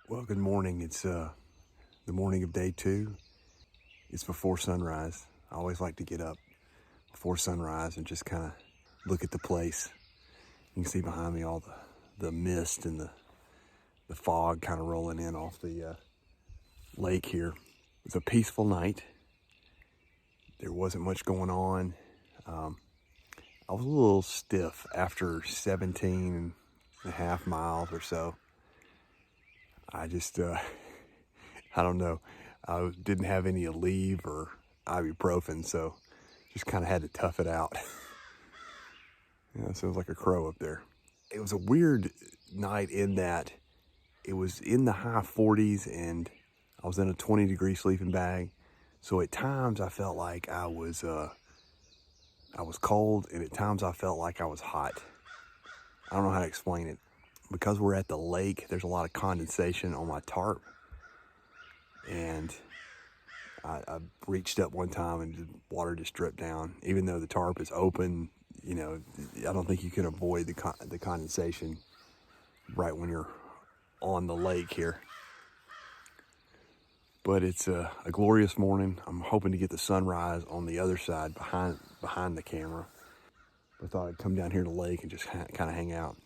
Well, good morning. It's the morning of day 2. It's before sunrise. I always like to get up before sunrise and just kind of look at the place. You can see behind me all the mist and the fog kind of rolling in off the lake here. It was a peaceful night. There wasn't much going on. I was a little stiff after 17 and a half miles or so. I just, I don't know. I didn't have any Aleve or ibuprofen, so just kind of had to tough it out. It sounds like a crow up there. It was a weird night in that it was in the high 40s and I was in a 20-degree sleeping bag. So at times I felt like I was cold, and at times I felt like I was hot. I don't know how to explain it. Because we're at the lake, there's a lot of condensation on my tarp. And I reached up one time and the water just dripped down. Even though the tarp is open, I don't think you can avoid the condensation right when you're on the lake here. But it's a glorious morning. I'm hoping to get the sunrise on the other side behind the camera. But I thought I'd come down here to the lake and just kind of hang out.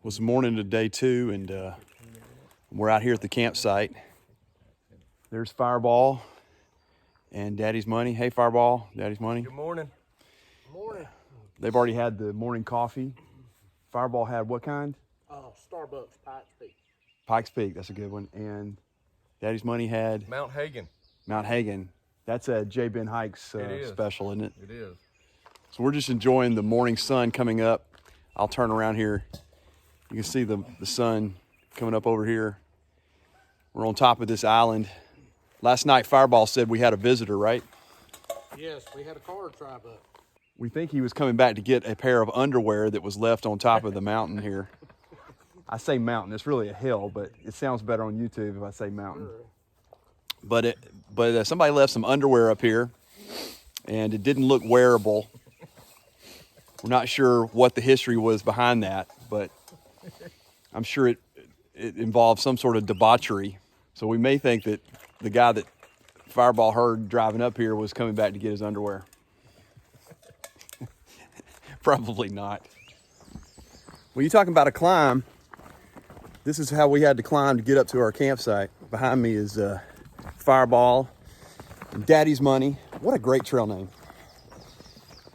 Well, it's the morning of day 2, and we're out here at the campsite. There's Fireball and Daddy's Money. Hey, Fireball, Daddy's Money. Good morning. Good morning. They've already had the morning coffee. Fireball had what kind? Starbucks Pikes Peak. Pikes Peak, that's a good one. And Daddy's Money had? Mount Hagen. Mount Hagen. That's a JBen Hikes special, isn't it? It is. So we're just enjoying the morning sun coming up. I'll turn around here. You can see the sun coming up over here. We're on top of this island. Last night, Fireball said we had a visitor, right? Yes, we had a car drive up. We think he was coming back to get a pair of underwear that was left on top of the mountain here. I say mountain, it's really a hill, but it sounds better on YouTube if I say mountain. Sure. But somebody left some underwear up here, and it didn't look wearable. We're not sure what the history was behind that, but I'm sure it involved some sort of debauchery. So we may think that the guy that Fireball heard driving up here was coming back to get his underwear. Probably not. When you're talking about a climb, this is how we had to climb to get up to our campsite. Behind me is Fireball and Daddy's Money. What a great trail name.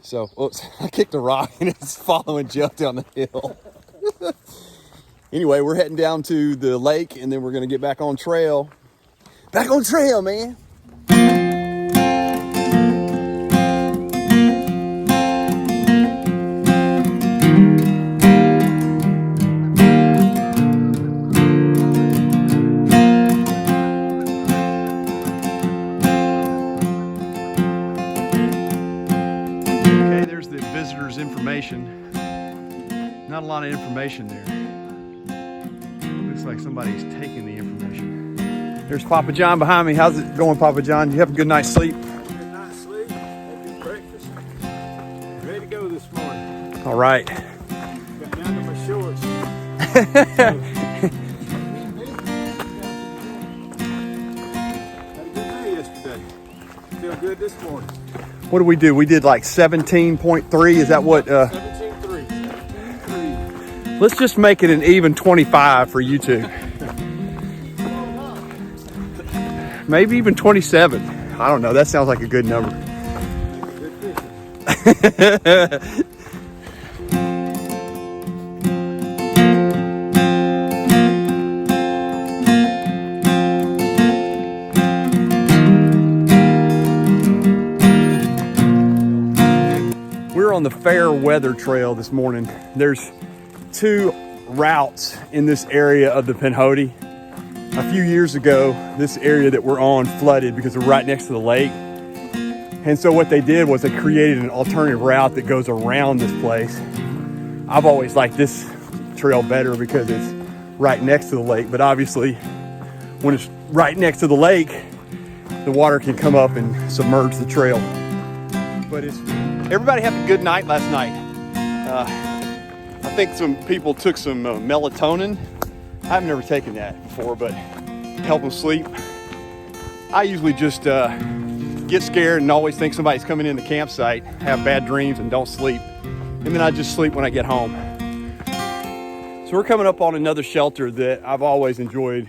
So, oops, I kicked a rock and it's following Jeff down the hill. Anyway, we're heading down to the lake and then we're gonna get back on trail. Back on trail, man. Okay, there's the visitor's information. Not a lot of information there. Looks like somebody's taking the information. There's Papa John behind me. How's it going, Papa John? You have a good night's sleep? Good night's sleep. Had good breakfast. Ready to go this morning. All right. Got down to my shorts. Had a good day yesterday. Feel good this morning. What did we do? We did like 17.3. Is that what? 17.3. 17.3. Let's just make it an even 25 for you two. Maybe even 27. I don't know. That sounds like a good number. We're on the fair weather trail this morning. There's 2 routes in this area of the Pinhoti. A few years ago, this area that we're on flooded because we're right next to the lake. And so what they did was they created an alternative route that goes around this place. I've always liked this trail better because it's right next to the lake, but obviously when it's right next to the lake, the water can come up and submerge the trail. But everybody had a good night last night. I think some people took some melatonin. I've never taken that before, but help them sleep. I usually just get scared and always think somebody's coming in the campsite, have bad dreams and don't sleep. And then I just sleep when I get home. So we're coming up on another shelter that I've always enjoyed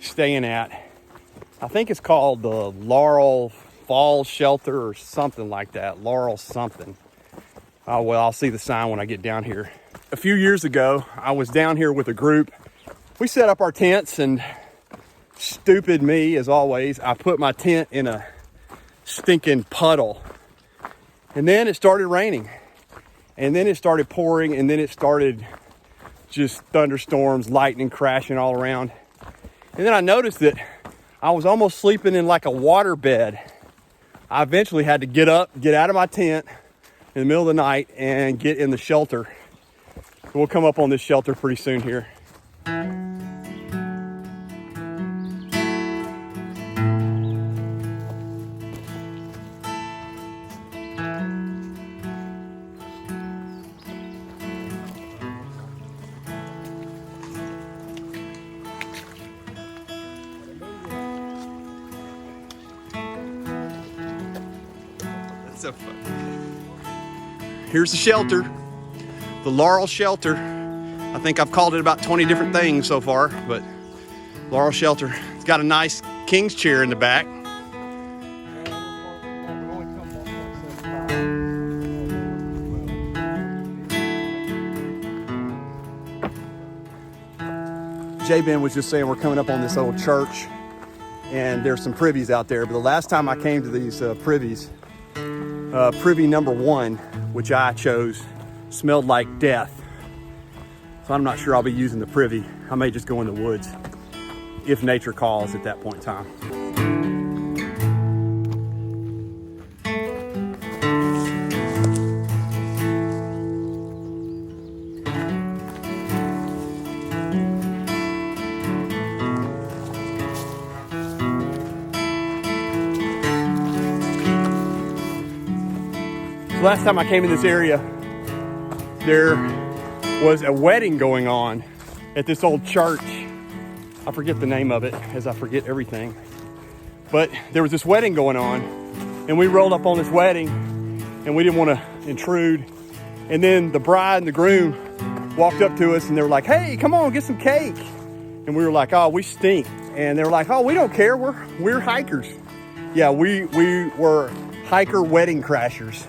staying at. I think it's called the Laurel Falls Shelter or something like that. Laurel something. Well, I'll see the sign when I get down here. A few years ago, I was down here with a group. We set up our tents and stupid me, as always, I put my tent in a stinking puddle. And then it started raining. And then it started pouring, and then it started just thunderstorms, lightning crashing all around. And then I noticed that I was almost sleeping in like a water bed. I eventually had to get up, get out of my tent in the middle of the night and get in the shelter. So we'll come up on this shelter pretty soon here. So fun. Here's the shelter, the Laurel Shelter. I think I've called it about 20 different things so far, but Laurel Shelter. It's got a nice king's chair in the back. JBen was just saying we're coming up on this old church and there's some privies out there, but the last time I came to these privies, privy number 1, which I chose, smelled like death. So I'm not sure I'll be using the privy. I may just go in the woods if nature calls at that point in time. Last time I came in this area, there was a wedding going on at this old church. I forget the name of it, as I forget everything. But there was this wedding going on, and we rolled up on this wedding, and we didn't want to intrude. And then the bride and the groom walked up to us, and they were like, "Hey, come on, get some cake." And we were like, "Oh, we stink." And they were like, "Oh, we don't care. We're hikers." Yeah, we were hiker wedding crashers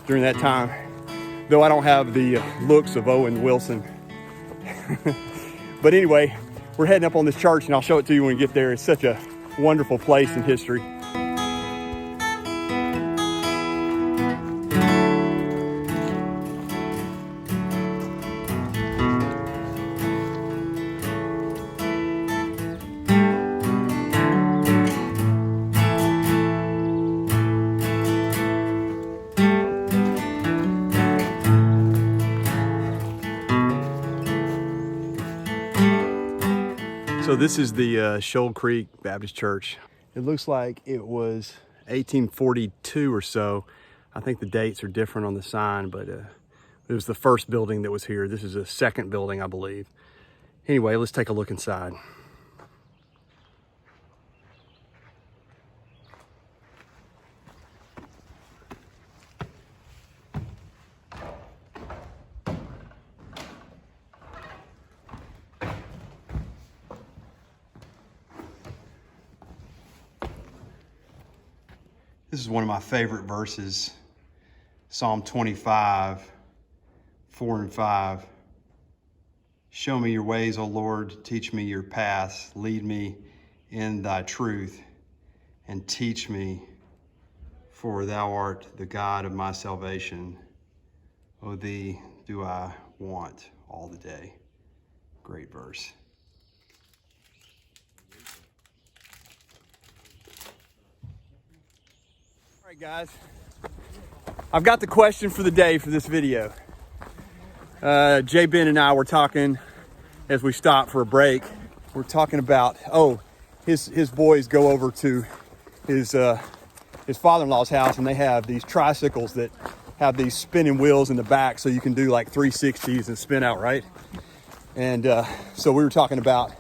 during that time, though I don't have the looks of Owen Wilson. But anyway, we're heading up on this church, and I'll show it to you when we get there. It's such a wonderful place in history. So this is the Shoal Creek Baptist Church. It looks like it was 1842 or so. I think the dates are different on the sign, but it was the first building that was here. This is a second building, I believe. Anyway, let's take a look inside. This is one of my favorite verses, Psalm 25, 4 and 5. Show me your ways, O Lord, teach me your paths, lead me in thy truth, and teach me, for thou art the God of my salvation. O thee do I want all the day. Great verse. All right, guys, I've got the question for the day for this video. JBen and I were talking as we stopped for a break. We're talking about, his boys go over to his father-in-law's house, and they have these tricycles that have these spinning wheels in the back, so you can do like 360s and spin out, right? And so we were talking about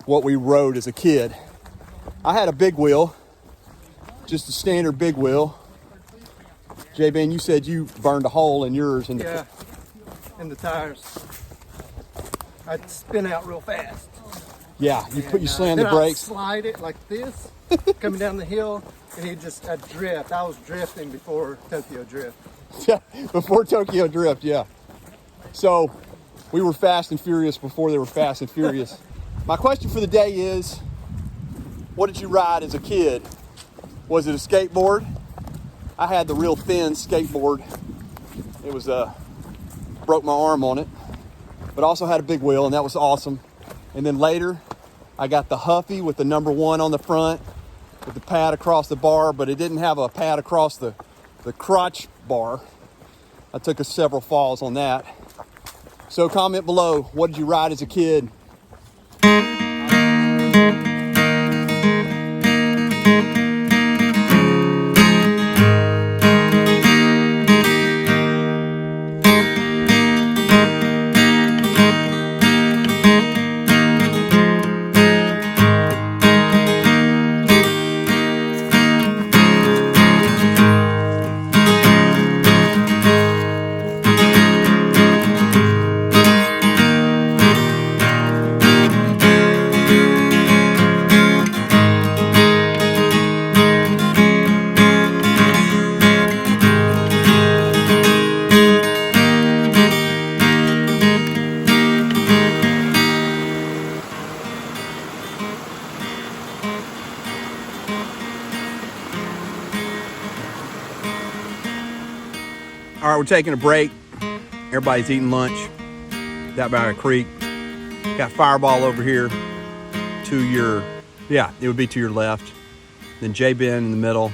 what we rode as a kid. I had a big wheel. Just a standard big wheel. JBen, you said you burned a hole in yours. In the tires. I'd spin out real fast. Yeah, you slam the brakes. I'd slide it like this, coming down the hill, and I'd drift. I was drifting before Tokyo Drift. Yeah, before Tokyo Drift, yeah. So we were fast and furious before they were fast and furious. My question for the day is, what did you ride as a kid? Was it a skateboard? I had the real thin skateboard. It was broke my arm on it, but also had a big wheel, and that was awesome. And then later, I got the Huffy with the number 1 on the front, with the pad across the bar, but it didn't have a pad across the crotch bar. I took several falls on that. So comment below, what did you ride as a kid? All right, we're taking a break. Everybody's eating lunch down by a creek. Got Fireball over here to your, it would be to your left. Then JBen in the middle.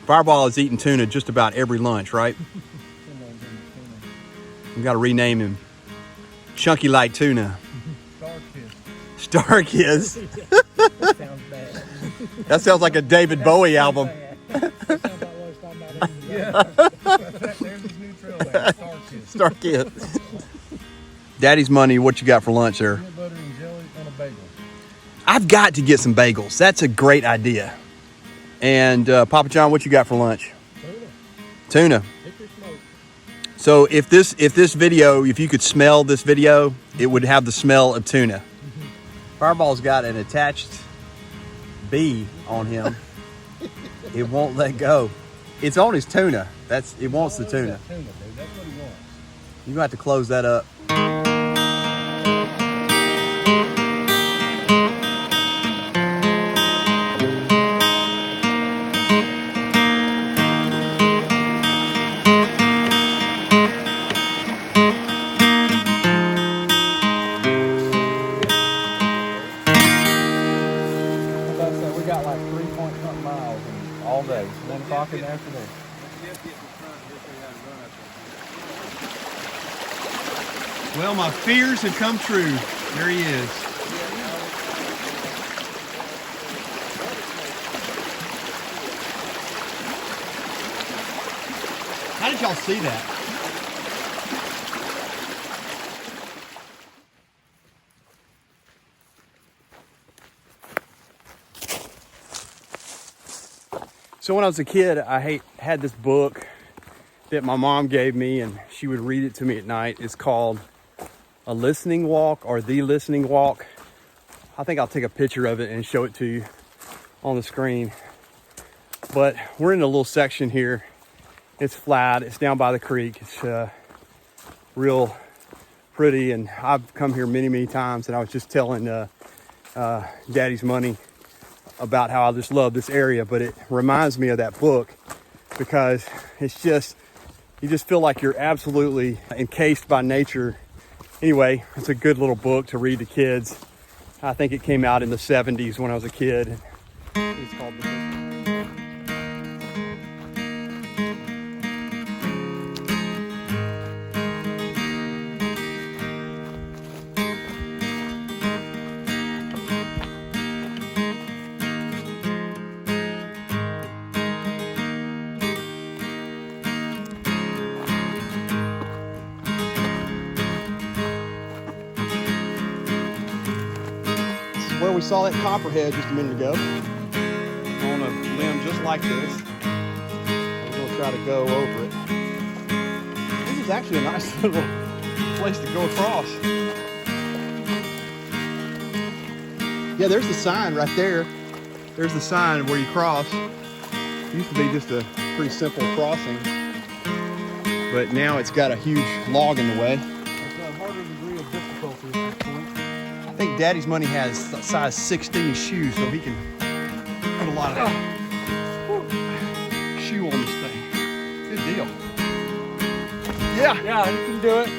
Fireball is eating tuna just about every lunch, right? We got to rename him. Chunky Light Tuna. Star Kiss. Sounds bad. That sounds like a David Bowie album. Yeah. There's his new trail there. Star Kiss. Daddy's money, what you got for lunch there? Peanut butter and jelly on a bagel. I've got to get some bagels. That's a great idea. And Papa John, what you got for lunch? Tuna. So if this video, if you could smell this video, it would have the smell of tuna. Fireball's got an attached bee on him. It won't let go. It's on his tuna. It wants the tuna. That's what he wants. You're gonna have to close that up. We got like 3-point-something miles all day. 1 o'clock in the afternoon. Well, my fears have come true. There he is. How did y'all see that? So when I was a kid, I had this book that my mom gave me, and she would read it to me at night. It's called A Listening Walk, or The Listening Walk. I think I'll take a picture of it and show it to you on the screen. But we're in a little section here. It's flat, it's down by the creek. It's real pretty, and I've come here many, many times, and I was just telling Daddy's Money about how I just love this area, but it reminds me of that book because it's just, you just feel like you're absolutely encased by nature. Anyway, it's a good little book to read to kids. I think it came out in the 70s when I was a kid. It's called where we saw that copperhead just a minute ago on a limb just like this. We're going to try to go over it. This is actually a nice little place to go across. Yeah, there's the sign right there. There's the sign where you cross. It used to be just a pretty simple crossing, but now it's got a huge log in the way. It's a harder degree of difficulty at this point. I think Daddy's Money has size 16 shoes, so he can put a lot of that shoe on this thing. Good deal. Yeah. Yeah, you can do it.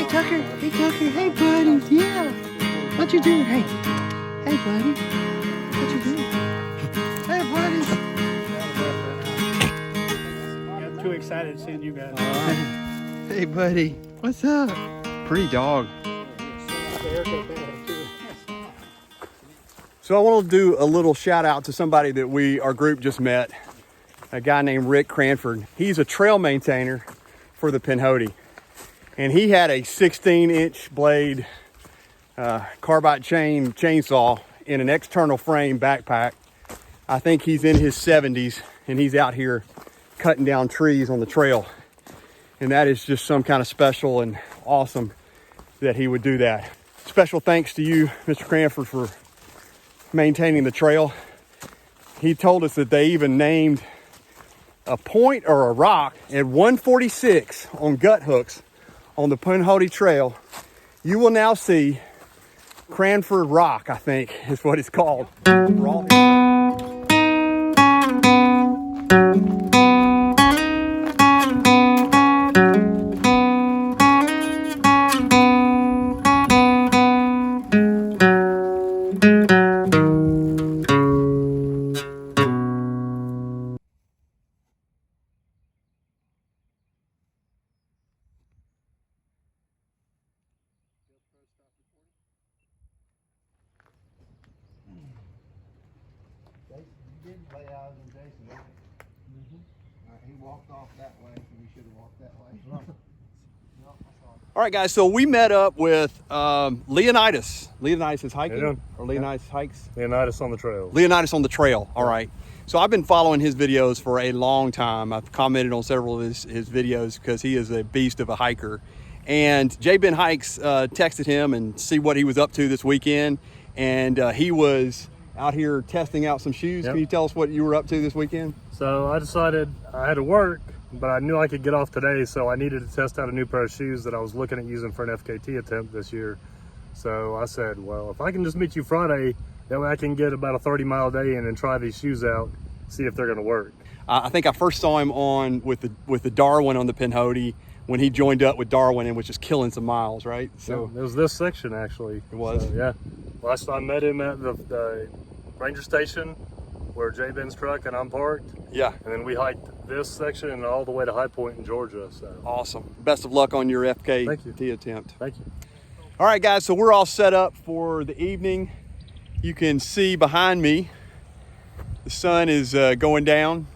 Tucker, hey buddy, yeah. What you doing? Hey buddy, what you doing? Hey buddy. I'm too excited seeing you guys. Hey buddy, what's up? Pretty dog. So I want to do a little shout out to somebody that our group just met, a guy named Rick Cranford. He's a trail maintainer for the Pinhoti. And he had a 16-inch blade carbide chainsaw in an external frame backpack. I think he's in his 70s, and he's out here cutting down trees on the trail. And that is just some kind of special and awesome that he would do that. Special thanks to you, Mr. Cranford, for maintaining the trail. He told us that they even named a point or a rock at 146 on gut hooks on the Pinhoti Trail. You will now see Cranford Rock, I think is what it's called. He walked off that way, so we should have walked that way. All right, guys, so we met up with Leonidas. Leonidas is hiking? Or Leonidas hikes? Leonidas on the trail. Leonidas on the trail, all right. So I've been following his videos for a long time. I've commented on several of his videos because he is a beast of a hiker. And JBen Hikes texted him and see what he was up to this weekend. And he was out here testing out some shoes. Yep. Can you tell us what you were up to this weekend? So I decided I had to work, but I knew I could get off today, so I needed to test out a new pair of shoes that I was looking at using for an FKT attempt this year. So I said, well, if I can just meet you Friday, that way I can get about a 30-mile day in and try these shoes out see if they're going to work. I think I first saw him on with the Darwin on the Pinhoti when he joined up with Darwin and was just killing some miles, right? So it was this section actually. It was? So, yeah. Last time I met him at the ranger station where JBen's truck and I'm parked. Yeah. And then we hiked this section and all the way to High Point in Georgia. So awesome. Best of luck on your FKT attempt. Thank you. All right, guys, so we're all set up for the evening. You can see behind me, the sun is going down.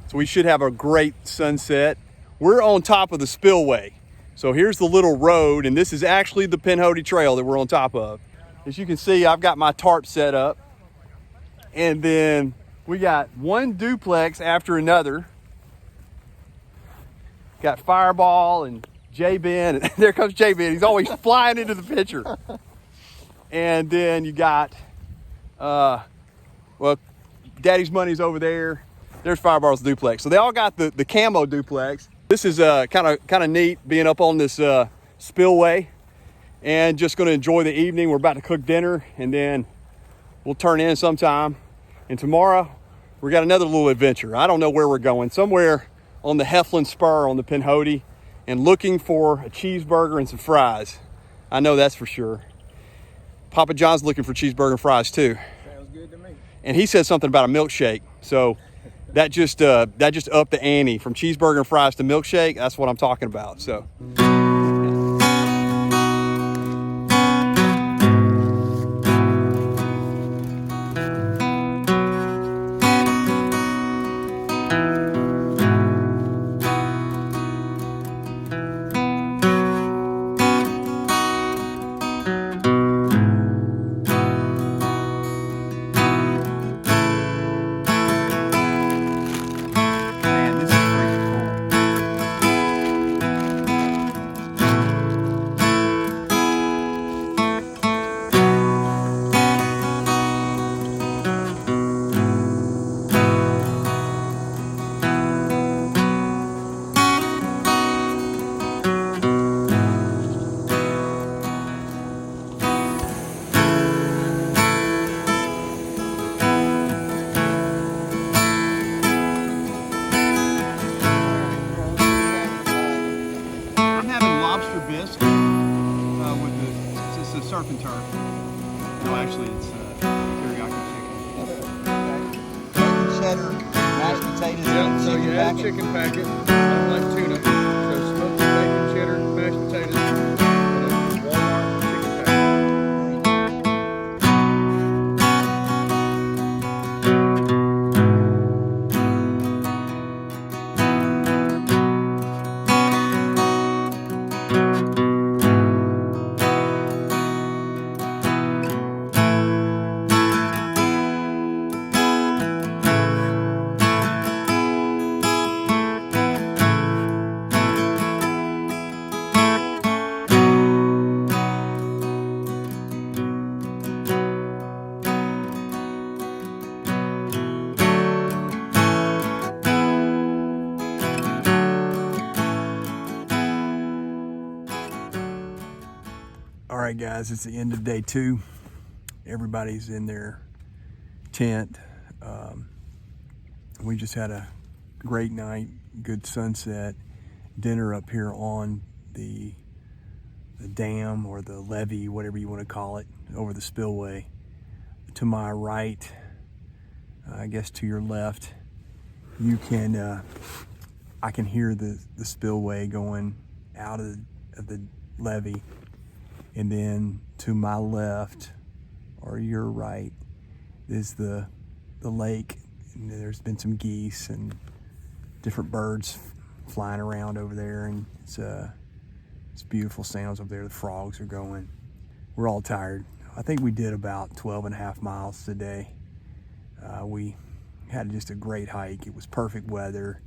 So we should have a great sunset. We're on top of the spillway. So here's the little road, and this is actually the Pinhoti Trail that we're on top of. As you can see, I've got my tarp set up. And then we got one duplex after another. Got Fireball and JBen, and there comes JBen. He's always flying into the picture. And then you got, well, Daddy's Money's over there. There's Fireball's duplex. So they all got the camo duplex. This is kind of neat being up on this spillway, and just going to enjoy the evening. We're about to cook dinner, and then we'll turn in sometime. And tomorrow we got another little adventure. I don't know where we're going. Somewhere on the Heflin Spur on the Pinhoti, and looking for a cheeseburger and some fries. I know that's for sure. Papa John's looking for cheeseburger and fries too. Sounds good to me. And he said something about a milkshake. So that just upped the ante from cheeseburger and fries to milkshake. That's what I'm talking about. So. Surf and turf. No, actually, it's teriyaki chicken. Cheddar, mashed potatoes, Yep, so chicken you add a packet. chicken packet. I don't like tuna. So smoked bacon, cheddar, mashed potatoes, and a Walmart chicken packet. All right, guys, it's the end of day 2. Everybody's in their tent. We just had a great night, good sunset, dinner up here on the dam or the levee, whatever you want to call it, over the spillway. To my right, I guess to your left, you can I can hear the spillway going out of the levee. And then to my left, or your right, is the lake. And there's been some geese and different birds flying around over there, and it's beautiful sounds over there. The frogs are going. We're all tired. I think we did about 12.5 miles today. We had just a great hike. It was perfect weather.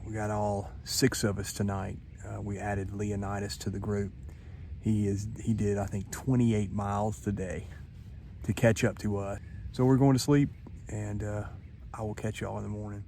We got all 6 of us tonight. We added Leonidas to the group. He did, I think, 28 miles today to catch up to us. So we're going to sleep, and I will catch y'all in the morning.